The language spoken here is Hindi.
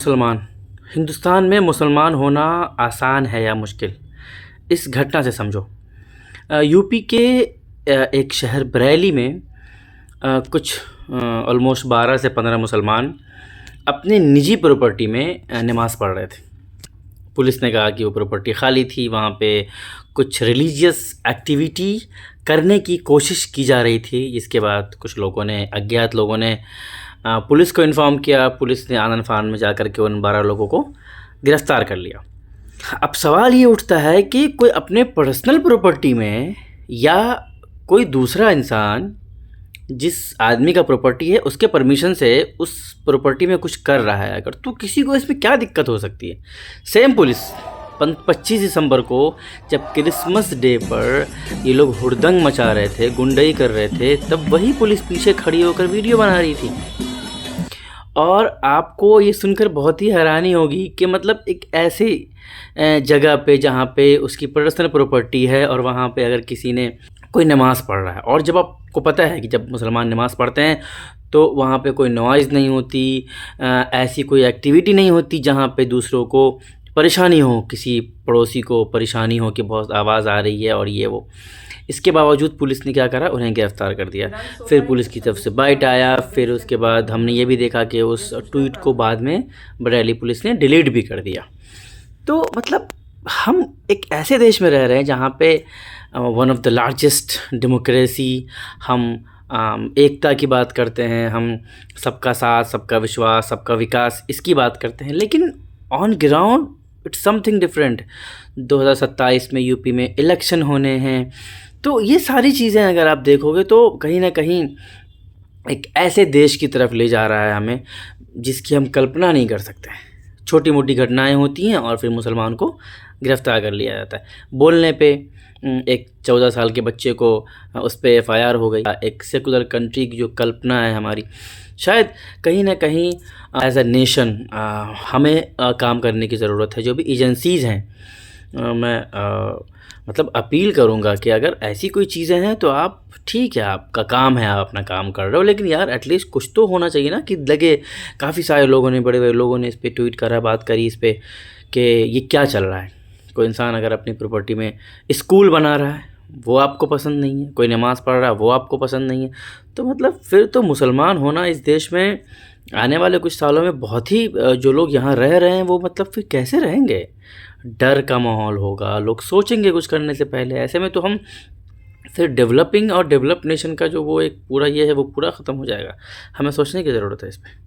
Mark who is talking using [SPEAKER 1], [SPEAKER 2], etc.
[SPEAKER 1] मुसलमान हिंदुस्तान में मुसलमान होना आसान है या मुश्किल? इस घटना से समझो। यूपी के एक शहर बरेली में कुछ ऑलमोस्ट 12 से 15 मुसलमान अपने निजी प्रॉपर्टी में नमाज़ पढ़ रहे थे। पुलिस ने कहा कि वो प्रॉपर्टी खाली थी, वहाँ पे कुछ रिलीजियस एक्टिविटी करने की कोशिश की जा रही थी। जिसके बाद कुछ लोगों ने, अज्ञात लोगों ने पुलिस को इन्फॉर्म किया। पुलिस ने आनन फान में जा कर के उन 12 लोगों को गिरफ़्तार कर लिया। अब सवाल ये उठता है कि कोई अपने पर्सनल प्रॉपर्टी में या कोई दूसरा इंसान जिस आदमी का प्रॉपर्टी है उसके परमिशन से उस प्रॉपर्टी में कुछ कर रहा है अगर, तो किसी को इसमें क्या दिक्कत हो सकती है? सेम पुलिस 25 दिसंबर को जब क्रिसमस डे पर ये लोग हुड़दंग मचा रहे थे, गुंडई कर रहे थे, तब वही पुलिस पीछे खड़ी होकर वीडियो बना रही थी। और आपको ये सुनकर बहुत ही हैरानी होगी कि मतलब एक ऐसी जगह पे जहाँ पे उसकी पर्सनल प्रॉपर्टी है और वहाँ पे अगर किसी ने कोई नमाज़ पढ़ रहा है, और जब आपको पता है कि जब मुसलमान नमाज़ पढ़ते हैं तो वहाँ पे कोई नॉइज़ नहीं होती, ऐसी कोई एक्टिविटी नहीं होती जहाँ पे दूसरों को परेशानी हो, किसी पड़ोसी को परेशानी हो कि बहुत आवाज़ आ रही है और ये वो। इसके बावजूद पुलिस ने क्या करा, उन्हें गिरफ़्तार कर दिया। फिर पुलिस की तरफ से बाइट आया। फिर उसके बाद हमने ये भी देखा कि उस ट्वीट को बाद में बरेली पुलिस ने डिलीट भी कर दिया। तो मतलब हम एक ऐसे देश में रह रहे हैं जहाँ पे one of the largest democracy, हम एकता की बात करते हैं, हम सबका साथ, सबका विश्वास, सबका विकास, इसकी बात करते हैं, लेकिन on ground it's something different. 2027 में यूपी में इलेक्शन होने हैं, तो ये सारी चीज़ें अगर आप देखोगे तो कहीं ना कहीं एक ऐसे देश की तरफ ले जा रहा है हमें जिसकी हम कल्पना नहीं कर सकते। छोटी मोटी घटनाएं होती हैं और फिर मुसलमान को गिरफ़्तार कर लिया जाता है। बोलने पे एक 14 साल के बच्चे को उस पर FIR हो गई। एक सेकुलर कंट्री की जो कल्पना है हमारी, शायद कहीं ना कहीं एज अ नेशन हमें काम करने की ज़रूरत है। जो भी एजेंसीज़ हैं, मैं मतलब अपील करूँगा कि अगर ऐसी कोई चीज़ें हैं तो आप, ठीक है, आपका काम है, आप अपना काम कर रहे हो, लेकिन यार एटलीस्ट कुछ तो होना चाहिए ना कि लगे। काफ़ी सारे लोगों ने, बड़े बड़े लोगों ने इस पर ट्वीट करा, बात करी इस पर कि ये क्या चल रहा है। कोई इंसान अगर अपनी प्रॉपर्टी में स्कूल बना रहा है वो आपको पसंद नहीं है, कोई नमाज़ पढ़ रहा है वो आपको पसंद नहीं है, तो मतलब फिर तो मुसलमान होना इस देश में आने वाले कुछ सालों में बहुत ही, जो लोग यहाँ रह रहे हैं वो मतलब फिर कैसे रहेंगे? डर का माहौल होगा, लोग सोचेंगे कुछ करने से पहले। ऐसे में तो हम फिर डेवलपिंग और डेवलप्ड नेशन का जो वो एक पूरा ये है वो पूरा ख़त्म हो जाएगा। हमें सोचने की ज़रूरत है इस पर।